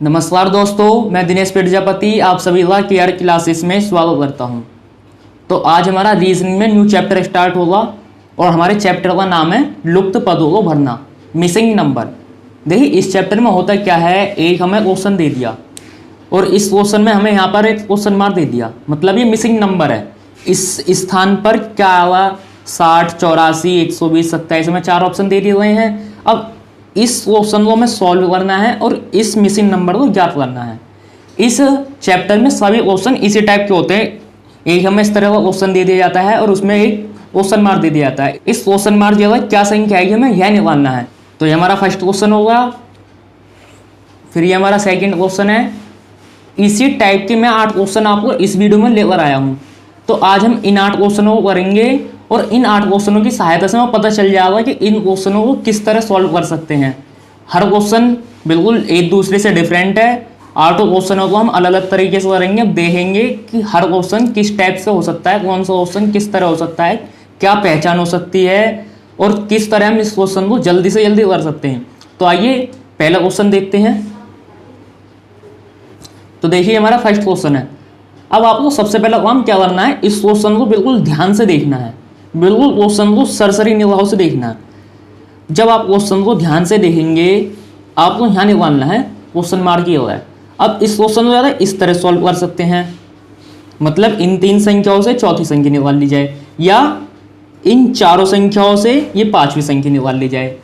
नमस्कार दोस्तों, मैं दिनेश प्रजापति आप सभी का केयर क्लासेस में स्वागत करता हूं। तो आज हमारा रीजनिंग में न्यू चैप्टर स्टार्ट होगा और हमारे चैप्टर का नाम है लुप्त पदों को भरना, मिसिंग नंबर। देखिए इस चैप्टर में होता क्या है, एक हमें क्वेश्चन दे दिया और इस क्वेश्चन में हमें यहाँ पर एक क्वेश्चन मार्क दे दिया, मतलब ये मिसिंग नंबर है। इस स्थान पर क्या आवा 60, 84, 120, 27 में 4 ऑप्शन दे दिए गए हैं। अब इस क्वेश्चन को हमें सॉल्व करना है और इस मिसिंग नंबर को ज्ञात करना है। इस चैप्टर में सभी क्वेश्चन इसी टाइप के होते हैं। एक हमें इस तरह का क्वेश्चन दे दिया जाता है और उसमें एक क्वेश्चन मार्क दे दिया जाता है। इस क्वेश्चन मार्क जो है क्या संख्या है हमें यह निकालना है। तो ये हमारा फर्स्ट क्वेश्चन होगा, फिर ये हमारा सेकेंड क्वेश्चन है। इसी टाइप के मैं 8 क्वेश्चन आपको इस वीडियो में लेकर आया हूँ। तो आज हम इन 8 क्वेश्चनों को करेंगे और इन 8 क्वेश्चनों की सहायता से हमें पता चल जाएगा कि इन क्वेश्चनों को किस तरह सॉल्व कर सकते हैं। हर क्वेश्चन बिल्कुल एक दूसरे से डिफरेंट है। 8 क्वेश्चनों को हम अलग अलग तरीके से करेंगे। अब देखेंगे कि हर क्वेश्चन किस टाइप से हो सकता है, कौन सा क्वेश्चन किस तरह हो सकता है, क्या पहचान हो सकती है और किस तरह हम इस क्वेश्चन को जल्दी से जल्दी कर सकते हैं। तो आइए पहला क्वेश्चन देखते हैं। तो देखिए हमारा फर्स्ट क्वेश्चन है। अब आपको सबसे पहला काम क्या करना है, इस क्वेश्चन को बिल्कुल ध्यान से देखना है, बिल्कुल क्वेश्चन को सरसरी निगाहों से देखना है। जब आप क्वेश्चन को ध्यान से देखेंगे आपको यहाँ निकालना है क्वेश्चन मार्क किया हुआ है। अब इस क्वेश्चन को ज़्यादा इस तरह सॉल्व कर सकते हैं, मतलब इन 3 संख्याओं से चौथी संख्या निकाल ली जाए या इन 4 संख्याओं से ये 5वीं संख्या निकाल ली जाए।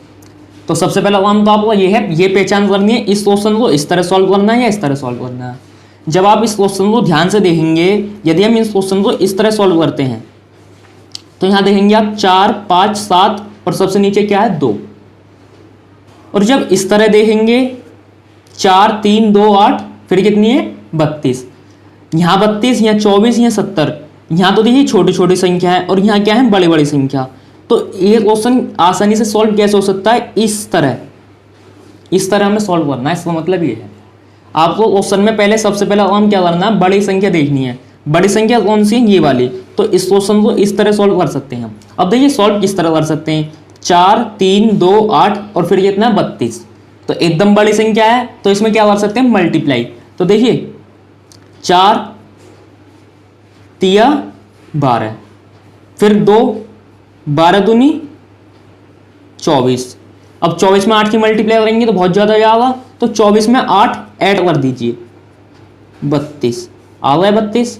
तो सबसे पहला काम तो आपको ये है, ये पहचान करनी है इस क्वेश्चन को इस तरह सॉल्व करना है या इस तरह सॉल्व करना है। जब आप इस क्वेश्चन को ध्यान से देखेंगे, यदि हम इस क्वेश्चन को इस तरह सॉल्व करते हैं तो यहाँ देखेंगे आप 4, 5, 7 और सबसे नीचे क्या है 2। और जब इस तरह देखेंगे 4, 3, 2, 8 फिर कितनी है 32। यहाँ 32, यहाँ 24, यहाँ 70। यहाँ तो देखिए छोटी छोटी संख्या है और यहाँ क्या है बड़ी बड़ी संख्या। तो ये क्वेश्चन आसानी से सॉल्व कैसे हो सकता है, इस तरह हमें सॉल्व करना है। इसका मतलब ये है आपको क्वेश्चन में पहले सबसे पहला काम क्या करना है, बड़ी संख्या देखनी है। बड़ी संख्या कौन सी है, ये वाली। तो इस क्वेश्चन को इस तरह सॉल्व कर सकते हैं। अब देखिए सॉल्व किस तरह कर सकते हैं, 4, 3, 2, 8 और फिर कितना 32। तो एकदम बड़ी संख्या है तो इसमें क्या कर सकते हैं, मल्टीप्लाई। तो देखिए 4 तिया 12, फिर 2 12 दूनी 24। अब 24 में 8 की मल्टीप्लाई करेंगे तो बहुत ज़्यादा जाएगा। तो 24 में 8 ऐड कर दीजिए 32 आ गया 32।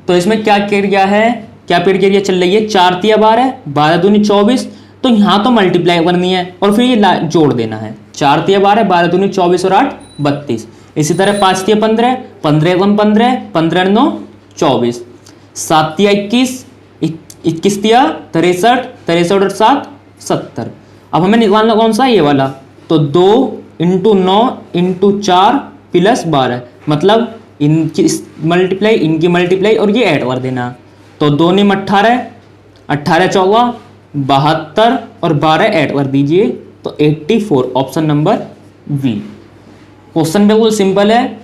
तो इसमें क्या क्रिया है, क्या क्रिया चल रही है, 4 तिया 12, 12 दूनी 24। तो यहाँ तो मल्टीप्लाई करनी है और फिर ये जोड़ देना है। 4 तिया 12, 12 दूनी 24 और 8 32। इसी तरह 5 तिया 15, 15 1 15, 15 9 24, 7 तिया 21, 21 तिया 63, 63 और 7 70। अब हमें निकालना कौन सा, ये वाला। तो 2 × 9 × 4 + 12, मतलब इनकी मल्टीप्लाई, इनकी मल्टीप्लाई और ये ऐड कर देना। तो 2 × 18, 18 14 72 और 12 ऐड कर दीजिए तो 84, ऑप्शन नंबर बी। क्वेश्चन बिल्कुल सिंपल है,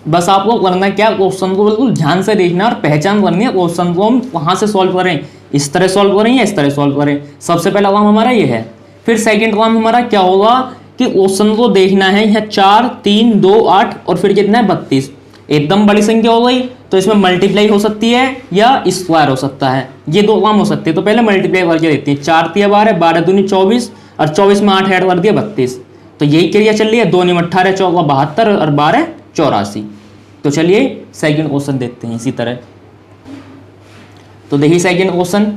बस आपको करना क्या, क्वेश्चन को बिल्कुल ध्यान से देखना और पहचान करनी है क्वेश्चन को हम कहाँ से सॉल्व करें, इस तरह सॉल्व करें या इस तरह सॉल्व करें। सबसे पहला काम हमारा ये है। फिर सेकेंड काम हमारा क्या होगा कि क्वेश्चन को देखना है, यहाँ 4, 3, 2, 8 और फिर कितना है 32। एकदम बड़ी संख्या हो गई तो इसमें मल्टीप्लाई हो सकती है या स्क्वायर हो सकता है, ये 2 काम हो सकते हैं। तो पहले मल्टीप्लाई करके देखते हैं। 4 तिया 12, 12 दूनी 24 और 24 में 8 ऐड कर दिया 32। तो यही क्रिया चल रही है। 2 × 18 14 72 और 12 84। तो चलिए सेकंड क्वेश्चन देखते हैं इसी तरह। तो देखिए सेकंड क्वेश्चन।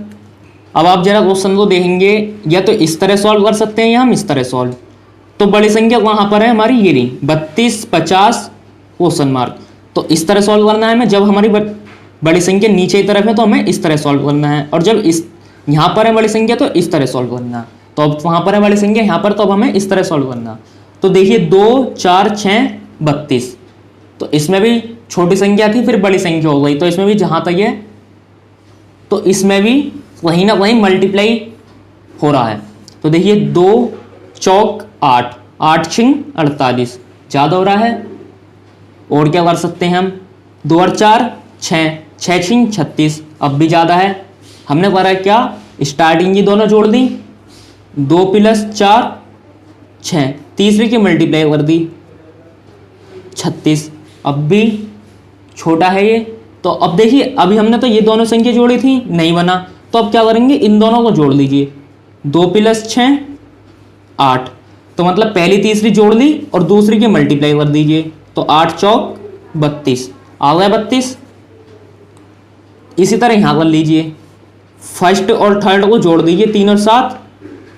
अब आप जरा क्वेश्चन को देखेंगे, या तो इस तरह सॉल्व कर सकते हैं या हम इस तरह सॉल्व। तो बड़ी संख्या वहां पर है हमारी, ये रही 32 50 क्वेश्चन मार्क। तो इस तरह सॉल्व करना है हमें। जब हमारी बड़ी संख्या नीचे की तरफ है तो हमें इस तरह सॉल्व करना है, और जब इस यहाँ पर है बड़ी संख्या तो इस तरह सॉल्व करना। तो अब वहाँ पर है बड़ी संख्या, यहाँ पर, तो अब हमें इस तरह सॉल्व करना। तो देखिए 2 4 6 32। तो इसमें भी छोटी संख्या थी फिर बड़ी संख्या हो गई, तो इसमें भी जहाँ तक है तो इसमें भी कहीं ना कहीं मल्टीप्लाई हो रहा है। तो देखिए 2 चौक 8, 8 छिंग 48, ज़्यादा हो रहा है। और क्या कर सकते हैं हम, 2 और 4 6, 6 छिंग 36, अब भी ज़्यादा है। हमने करा क्या, स्टार्टिंग की दोनों जोड़ दी, 2 + 4 6, तीसरे की मल्टीप्लाई कर दी 36, अब भी छोटा है ये। तो अब देखिए अभी हमने तो ये दोनों संख्या जोड़ी थी, नहीं बना, तो अब क्या करेंगे, इन दोनों को जोड़ लीजिए। 2 + 6 8, तो मतलब पहली तीसरी जोड़ ली और दूसरी की मल्टीप्लाई कर दीजिए, तो 8 चौक 32 आ गया 32। इसी तरह यहां कर लीजिए, फर्स्ट और थर्ड को जोड़ दीजिए, 3 और 7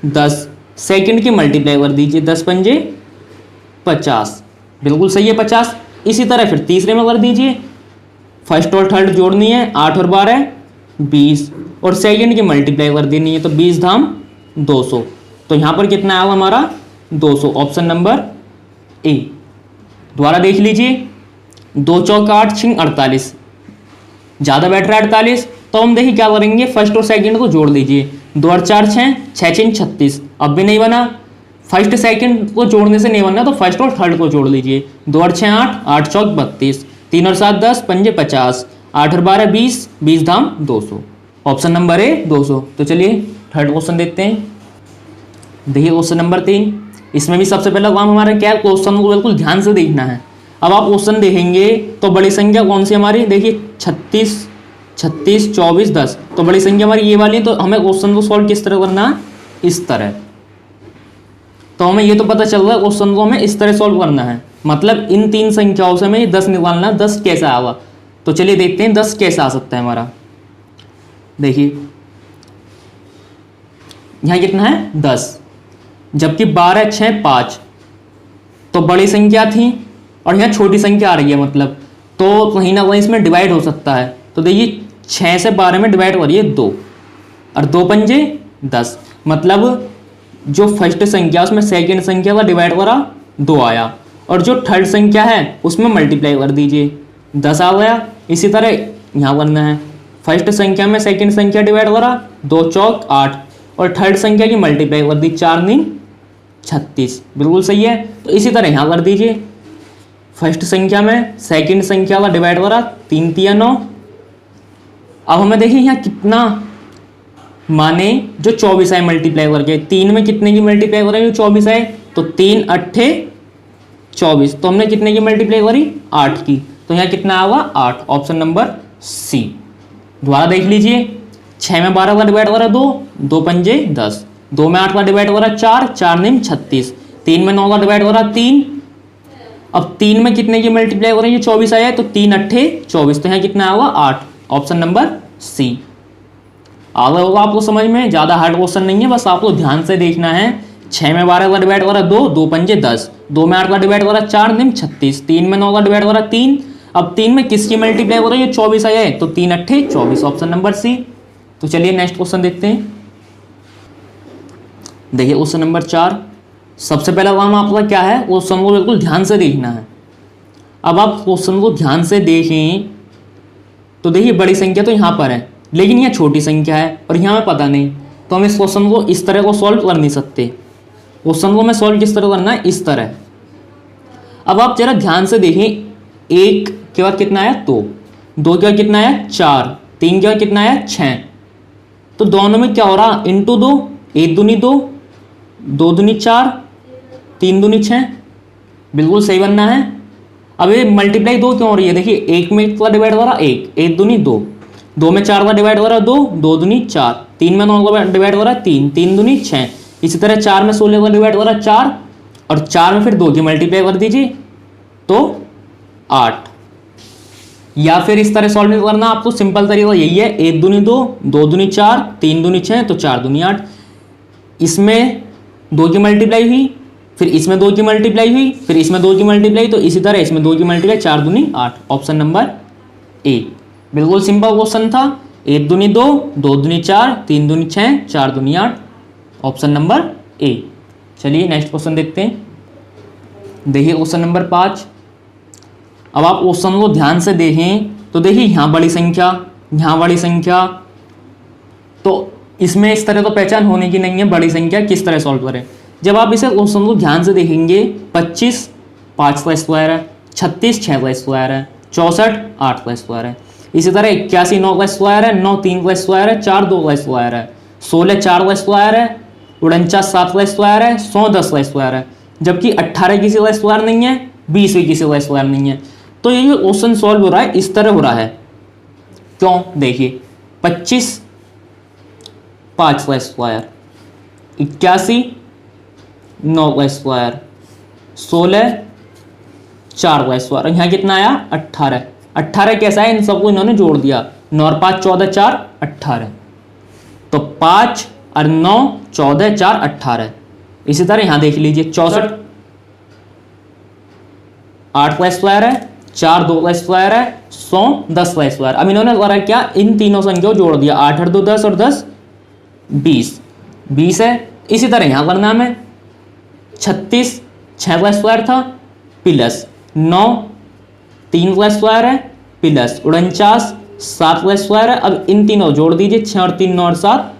10, सेकंड की मल्टीप्लाई कर दीजिए, 10 पंजे 50, बिल्कुल सही है 50। इसी तरह फिर तीसरे में कर दीजिए, फर्स्ट और थर्ड जोड़नी है, 8 और 12 20, और सेकंड की मल्टीप्लाई कर देनी है, तो 20 धाम 200, तो यहां पर कितना आया हमारा 200, ऑप्शन नंबर ए। दोबारा देख लीजिए, 2 चौक 8 6 48, ज़्यादा बैठ रहा है 48, तो हम देखिए क्या करेंगे, फर्स्ट और सेकंड को जोड़ दीजिए, 2 और 4 6 6 6 36, अब भी नहीं बना, फर्स्ट सेकंड को जोड़ने से नहीं बनना, तो फर्स्ट और थर्ड को जोड़ लीजिए, 2 और 6 8 8 चौक 32, 3 और 7 10 पंजे 50, 8 और 12 20, 20 धाम 200, ऑप्शन नंबर ए 200। तो चलिए थर्ड क्वेश्चन देखते हैं। देखिए क्वेश्चन नंबर 3, इसमें भी सबसे पहला काम हमारा क्या है, क्वेश्चन को बिल्कुल ध्यान से देखना है। अब आप क्वेश्चन देखेंगे तो बड़ी संख्या कौन सी हमारी, देखिए 36 36 24 10, तो बड़ी संख्या हमारी ये वाली है, तो हमें क्वेश्चन को सॉल्व किस तरह करना है, इस तरह। तो हमें ये तो पता चल रहा है क्वेश्चन को हमें इस तरह सॉल्व करना है, मतलब इन तीन संख्याओं से हमें 10 निकालना है, 10 कैसे आएगा। तो चलिए देखते हैं 10 कैसे आ सकता है हमारा। देखिए यहाँ कितना है 10, जबकि 12 6 5, तो बड़ी संख्या थी और यहाँ छोटी संख्या आ रही है, मतलब तो कहीं ना कहीं इसमें डिवाइड हो सकता है। तो देखिए 6 से 12 में डिवाइड करिए 2, और 2 पंजे 10, मतलब जो फर्स्ट संख्या उसमें सेकंड संख्या का डिवाइड करा 2 आया, और जो थर्ड संख्या है उसमें मल्टीप्लाई कर दीजिए 10 आ गया। इसी तरह यहाँ करना है, फर्स्ट संख्या में सेकंड संख्या डिवाइड करा 2 चौक 8, और थर्ड संख्या की मल्टीप्लाई कर दी 4 9 36, बिल्कुल सही है। तो इसी तरह यहाँ कर दीजिए, फर्स्ट संख्या में सेकंड संख्या का डिवाइड करा 3 3 9। अब हमें देखिए यहाँ कितना माने जो 24 आए मल्टीप्लाई करके, 3 में कितने की मल्टीप्लाई करें, जो 24 आए, तो 3 8 24, तो हमने कितने की मल्टीप्लाई करी 8 की, तो यहाँ कितना आएगा 8, ऑप्शन नंबर सी। दोबारा देख लीजिए, 6 में 12 का डिवाइड करा 2, 2 पंजे 10, 2 में 8 का डिवाइड करा 4, 4 9 36, 3 में 9 का डिवाइड करा 3, अब 3 में कितने की मल्टीप्लाई करें, ये 24 आया है, तो 3 8 24, तो यहाँ कितना आएगा 8, ऑप्शन नंबर सी। आ गया होगा आपको समझ में, ज़्यादा हार्ड क्वेश्चन नहीं है, बस आपको ध्यान से देखना है। 6 में 12 का डिवाइड करा 2, 2 पंजे 10, 2 में 8 का डिवाइड करा 4 9 36, 3 में 9 का डिवाइड करा 3, अब 3 में किसकी मल्टीप्लाई करो, ये 24 आया है, तो 3 8 24, ऑप्शन नंबर सी। तो चलिए नेक्स्ट क्वेश्चन देखते हैं। देखिए क्वेश्चन नंबर 4, सबसे पहला काम आपका क्या है, क्वेश्चन को बिल्कुल ध्यान से देखना है। अब आप क्वेश्चन को ध्यान से देखें तो देखिए बड़ी संख्या तो यहाँ पर है, लेकिन यह छोटी संख्या है और यहाँ हमें पता नहीं, तो हम इस क्वेश्चन को इस तरह को सॉल्व कर नहीं सकते। क्वेश्चन को हमें सॉल्व किस तरह करना है, इस तरह। अब आप जरा ध्यान से देखें, 1 के बाद कितना आया 2, 2 के बाद कितना आया 4, 3 के बाद कितना आया 6, तो दोनों में क्या हो रहा, इंटू 2, 1 दूनी 2, 2 दूनी 4, 3 दूनी 6, बिल्कुल सही बनना है। अब ये मल्टीप्लाई 2 क्यों हो रही है, देखिए 1 में का डिवाइड करा 1, 1 दूनी 2, 2 में 4 का डिवाइड करा 2, 2 दूनी 4, 3 में 9 का डिवाइड करा 3, 3 दूनी 6, इसी तरह 4 में 16 का डिवाइड करा 4, और 4 में फिर 2 की मल्टीप्लाई कर दीजिए तो 8। या फिर इस तरह सॉल्व करना आपको, सिंपल तरीका यही है, 1 दूनी 2, 2 दूनी 4, 3 दूनी 6, तो 4 दूनी 8। इसमें 2 की मल्टीप्लाई हुई, फिर इसमें 2 की मल्टीप्लाई हुई, फिर इसमें 2 की मल्टीप्लाई, तो इसी तरह इसमें 2 की मल्टीप्लाई, 4 दूनी 8, ऑप्शन नंबर ए। बिल्कुल सिंपल क्वेश्चन था, 1 दूनी 2, 2 दूनी 4, 3 दूनी 6, 4 दूनी 8, ऑप्शन नंबर ए। चलिए नेक्स्ट क्वेश्चन देखते हैं। देखिए क्वेश्चन नंबर 5, अब आप क्वेश्चन को ध्यान से देखें तो देखिए यहाँ बड़ी संख्या, यहाँ बड़ी संख्या, तो इसमें इस तरह तो पहचान होने की नहीं है, बड़ी संख्या किस तरह सॉल्व करें। जब आप इसे क्वेश्चन को ध्यान से देखेंगे, 25 5 का स्क्वायर है, 36 6 का स्क्वायर है, 64 8 का स्क्वायर है, इसी तरह 81 9 का स्क्वायर है, 9 3 का स्क्वायर है, 4 2 का स्क्वायर है, 16 4 का स्क्वायर है, 49 7 का स्क्वायर है, 100 10 का स्क्वायर है, जबकि 18 किसी का स्क्वायर नहीं है, 20 भी किसी का स्क्वायर नहीं है। तो ये जो क्वेश्चन सॉल्व हो रहा है इस तरह हो रहा है। क्यों? देखिए 25 5 का स्क्वायर, 81 9 का स्क्वायर, 16 4 का स्क्वायर, यहाँ कितना आया 18। 18 कैसा है? इन सबको इन्होंने जोड़ दिया, 9 और 5 14 4 18। तो 5 और 9 14 4 18। इसी तरह यहां देख लीजिए 64 8 का स्क्वायर है, 4 2 का स्क्वायर है, 100 10 का स्क्वायर। अब इन्होंने करा क्या? इन तीनों संख्याओं जोड़ दिया, 8 और 2 10 और 10 20 है। इसी तरह यहां करना हमें 36 6 का स्क्वायर था प्लस 9 3 का स्क्वायर है प्लस 49 7 का स्क्वायर है। अब इन तीनों जोड़ दीजिए, 6 और 3 9 और 7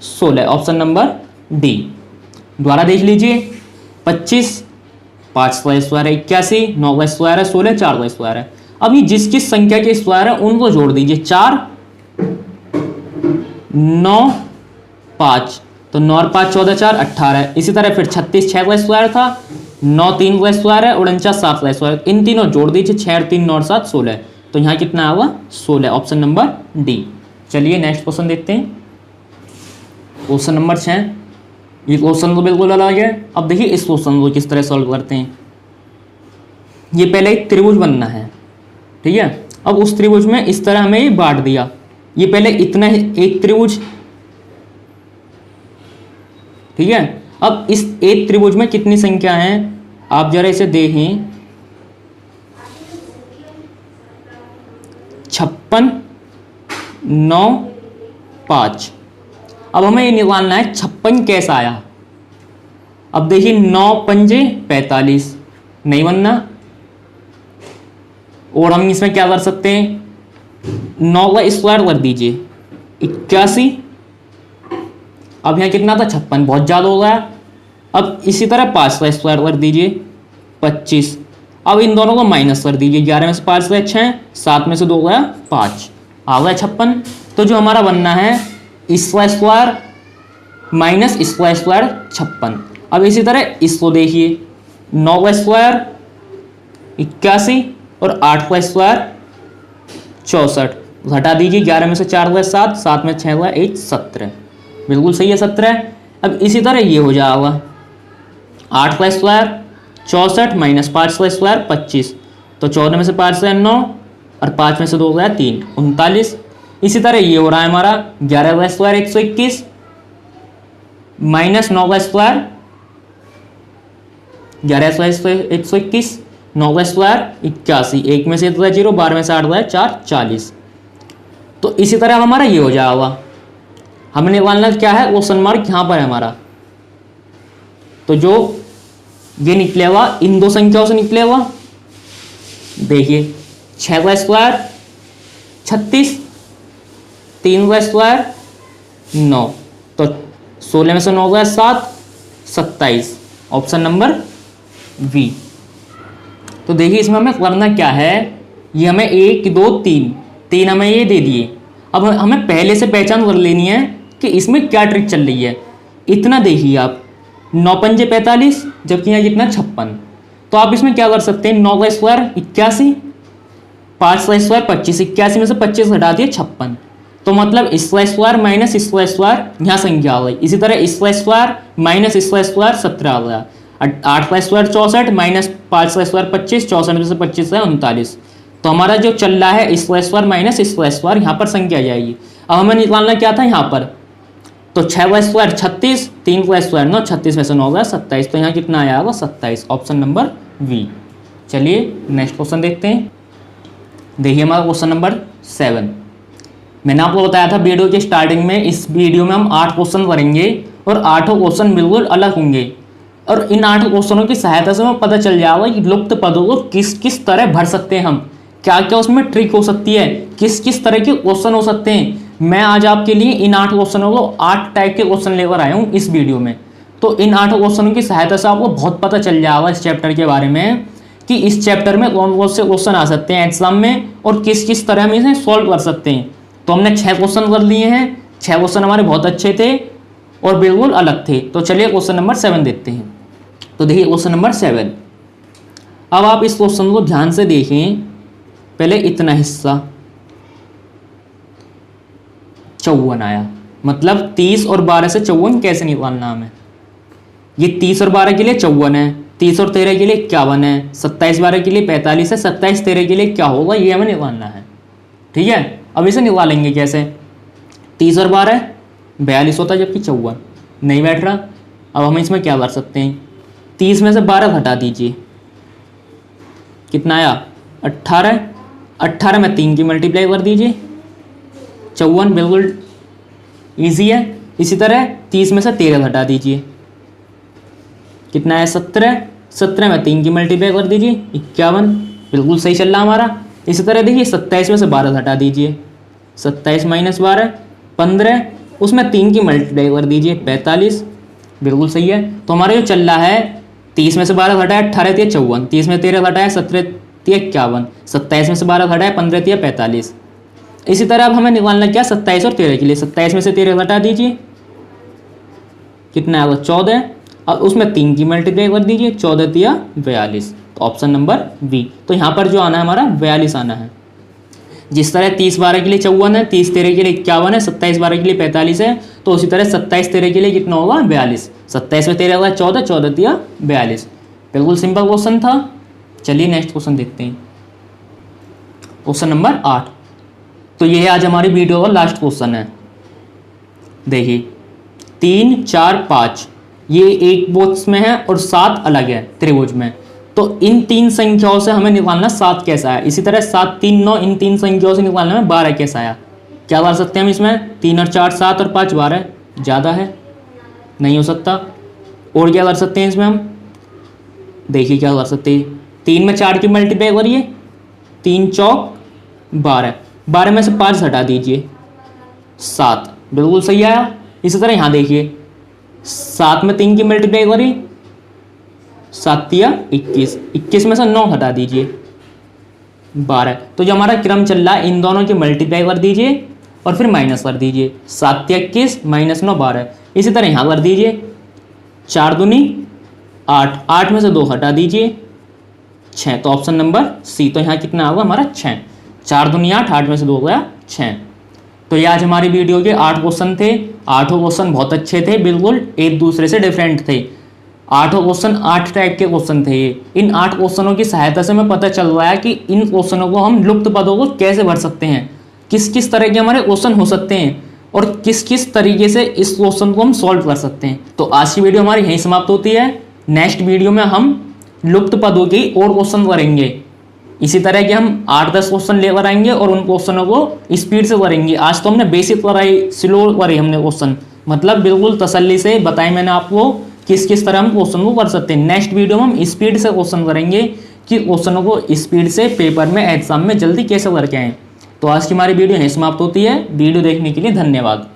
16। Option number D. दोबारा देख लीजिए 25 5 का स्क्वायर है 81, 9 का स्क्वायर है 16, 4 का स्क्वायर है। अब ये जिस किस संख्या के स्क्वायर है उनको जोड़ दीजिए, 4 9 5, तो 9 और 5 14 4 18। इसी तरह फिर 36 6 का स्क्वायर था, 9 3 का स्क्वायर है, 49 7 का स्क्वायर। इन तीनों जोड़ दीजिए, 6 और 3 9 और 7 16। तो यहाँ कितना आएगा 16। Option number D. चलिए नेक्स्ट क्वेश्चन देखते हैं। Question number 6। ये क्वेश्चन तो बिल्कुल अलग है। अब देखिए इस क्वेश्चन को किस तरह सॉल्व करते हैं। ये पहले एक त्रिभुज बनना है, ठीक है। अब उस त्रिभुज में इस तरह हमें ये बांट दिया। ये पहले इतना एक त्रिभुज, ठीक है। अब इस एक त्रिभुज में कितनी संख्या है आप जरा इसे देखें। 56 9 5। अब हमें ये निकालना है 56 कैसा आया। अब देखिए 9 पंजे 45, नहीं बनना। और हम इसमें क्या कर सकते हैं, 9 का स्क्वायर कर दीजिए 81। अब यहाँ कितना था 56, बहुत ज़्यादा हो गया। अब इसी तरह 5 का स्क्वायर कर दीजिए 25। अब इन दोनों को माइनस कर दीजिए, 11 में से 5 गया 6, 7 में से 2 गया 5, आ गया 56। तो जो हमारा बनना है इसका स्क्वायर माइनस इसका स्क्वायर 56। अब इसी तरह इसको देखिए, 9 का स्क्वायर 81 और 8 का स्क्वायर 64, घटा दीजिए, 11 में से 4 गया 7, 7 में 6 गया 1 17, बिल्कुल सही है 17। अब इसी तरह ये हो जाएगा 8 का स्क्वायर 64 माइनस 5 का स्क्वायर 25, तो 14 में से 5 गया 9 और 5 में से 2 गया 3 39। इसी तरह ये हो रहा है हमारा 11 का स्क्वायर 121 माइनस 9 का स्क्वायर, 11 का स्क्वायर 121, 9 का स्क्वायर 81, 1 में से 1 गया 0, 12 में से 8 गया 4 40। तो इसी तरह हमारा ये हो जाएगा। हमें निकालना क्या है, क्वेश्चन मार्क यहाँ पर है हमारा। तो जो ये निकलेगा इन दो संख्याओं से निकलेगा। देखिए 6 का स्क्वायर 36, 3 का स्क्वायर 9, तो 16 में से 9 गया 7 27। Option number B. तो देखिए इसमें हमें करना क्या है, ये हमें 1 2 3 हमें ये दे दिए। अब हमें पहले से पहचान कर लेनी है कि इसमें क्या ट्रिक चल रही है। इतना देखिए आप, 9 पंजे 45, जबकि यहाँ कितना 56। तो आप इसमें क्या कर सकते हैं, 9 का स्क्वायर 81, 5 का स्क्वायर 25, 81 में से 25 घटा दिए 56। तो मतलब इसका स्क्वायर माइनस इसका स्क्वायर यहाँ संख्या आ गई। इसी तरह इसका स्क्वायर माइनस इसका स्क्वायर 17 आ गया। 8 का स्क्वायर 64 माइनस 5 का स्क्वायर 25, 64 में से 25 है 39। तो हमारा जो चल रहा है इसका स्क्वायर माइनस इसका स्क्वायर, यहाँ पर संख्या आ जाएगी। अब हमें निकालना क्या था यहाँ पर, तो 6 का स्क्वायर 36, 3 का स्क्वायर 9, 36 में से 9 गया 27, तो यहाँ कितना आया होगा 27। Option number B. चलिए नेक्स्ट क्वेश्चन देखते हैं। देखिए हमारा क्वेश्चन नंबर 7। मैंने आपको बताया था वीडियो के स्टार्टिंग में, इस वीडियो में हम 8 क्वेश्चन करेंगे और 8 क्वेश्चन बिल्कुल अलग होंगे। और इन 8 क्वेश्चनों की सहायता से हमें पता चल जाएगा कि लुप्त पदों को किस किस तरह भर सकते हैं हम, क्या क्या उसमें ट्रिक हो सकती है, किस किस तरह के क्वेश्चन हो सकते हैं। मैं आज आपके लिए इन 8 क्वेश्चनों को 8 टाइप के क्वेश्चन लेकर आया हूँ इस वीडियो में। तो इन 8 क्वेश्चनों की सहायता से आपको बहुत पता चल जाएगा इस चैप्टर के बारे में कि इस चैप्टर में कौन कौन से क्वेश्चन आ सकते हैं एग्जाम में और किस किस तरह हम इसे सॉल्व कर सकते हैं। तो हमने 6 क्वेश्चन कर लिए हैं। 6 क्वेश्चन हमारे बहुत अच्छे थे और बिल्कुल अलग थे। तो चलिए क्वेश्चन नंबर 7 देखते हैं। तो देखिए क्वेश्चन नंबर 7, अब आप इस क्वेश्चन को ध्यान से देखें, पहले इतना हिस्सा 54 आया, मतलब 30 और 12 से 54 कैसे निकालना हमें। ये 30 और 12 के लिए 54 है, 30 और 13 के लिए 51 है, 27 12 के लिए 45 है, 27 13 के लिए क्या होगा ये हमें निकालना है। ठीक है, अब इसे निकालेंगे कैसे। 30 और 12 42 होता है, जबकि 54 नहीं बैठ रहा। अब हम इसमें क्या कर सकते हैं, 30 में से 12 घटा दीजिए, कितना आया 18। 18 में 3 की मल्टीप्लाई कर दीजिए, 54 बिल्कुल ईजी है। इसी तरह 30 में से 13 घटा दीजिए, कितना है 17। 17 में 3 की मल्टीप्लाई कर दीजिए, 51 बिल्कुल सही चल रहा हमारा। इसी तरह देखिए 27 में से 12 घटा दीजिए, 27 माइनस 12 15, उसमें 3 की मल्टीप्लाई कर दीजिए 45 बिल्कुल सही है। तो हमारा जो चल रहा है 30 में से 12 घटाया 18 तिया 54, 30 में 13 घटाया 17 तिया 51, 27 में से 12 घटाया 15 तिया 45। इसी तरह अब हमें निकालना क्या 27 और 13 के लिए, 27 में से 13 घटा दीजिए, कितना है वो 14, और उसमें 3 की मल्टीप्लाई कर दीजिए, 14 तिया 42। तो ऑप्शन नंबर बी। तो यहाँ पर जो आना है हमारा 42 आना है। जिस तरह 30 12 के लिए 54 है, 30 13 के लिए 51 है, 27 12 के लिए 45 है, तो उसी तरह 27 13 के लिए कितना होगा 42। 27 में 13 होगा 14, 14 तिया 42। बिल्कुल सिंपल क्वेश्चन था। चलिए नेक्स्ट क्वेश्चन देखते हैं, क्वेश्चन नंबर 8। तो ये आज हमारी वीडियो का लास्ट क्वेश्चन है। देखिए 3 4 5 ये एक बॉक्स में है और 7 अलग है त्रिभुज में। तो इन 3 संख्याओं से हमें निकालना 7 कैसा है। इसी तरह 7 3 9 इन 3 संख्याओं से निकालना हमें 12 कैसा आया। क्या कर सकते हैं हम इसमें, 3 और 4 7 और 5 12, ज़्यादा है नहीं हो सकता। और क्या कर सकते हैं इसमें हम, देखिए क्या कर सकते हैं, 3 में 4 की मल्टीप्लाई करिए, 3 चौक 12, 12 में से 5 हटा दीजिए 7 बिल्कुल सही आया। इसी तरह यहाँ देखिए 7 में 3 की मल्टीप्लाई करी, 7 तिया 21, 21 में से 9 हटा दीजिए 12। तो जो हमारा क्रम चल रहा है इन दोनों की मल्टीप्लाई कर दीजिए और फिर माइनस कर दीजिए, 7 तिया 21 माइनस 9 12। इसी तरह यहाँ कर दीजिए, 4 दूनी 8, 8 में से 2 हटा दीजिए 6। तो ऑप्शन नंबर सी। तो यहाँ कितना होगा हमारा 6, 4 दूनी 8, 8 में से 2 गया 6। तो ये आज हमारी वीडियो के 8 क्वेश्चन थे। 8 क्वेश्चन बहुत अच्छे थे, बिल्कुल एक दूसरे से डिफरेंट थे। 8 क्वेश्चन 8 टाइप के क्वेश्चन थे ये। इन 8 क्वेश्चनों की सहायता से हमें पता चल रहा है कि इन क्वेश्चनों को हम लुप्त पदों को कैसे भर सकते हैं, किस किस तरह के हमारे क्वेश्चन हो सकते हैं और किस किस तरीके से इस क्वेश्चन को हम सॉल्व कर सकते हैं। तो आज की वीडियो हमारी यहीं समाप्त होती है। नेक्स्ट वीडियो में हम लुप्त पदों की और क्वेश्चन करेंगे। इसी तरह के हम 8-10 क्वेश्चन लेकर आएंगे और उन क्वेश्चनों को स्पीड से करेंगे। आज तो हमने बेसिक कराई, स्लो करे हमने क्वेश्चन, मतलब बिल्कुल तसल्ली से बताए मैंने आपको किस किस तरह हम क्वेश्चन को कर सकते हैं। नेक्स्ट वीडियो में हम स्पीड से क्वेश्चन करेंगे कि क्वेश्चनों को स्पीड से पेपर में एग्जाम में जल्दी कैसे करके आएँ। तो आज की हमारी वीडियो यहीं समाप्त होती है। वीडियो देखने के लिए धन्यवाद।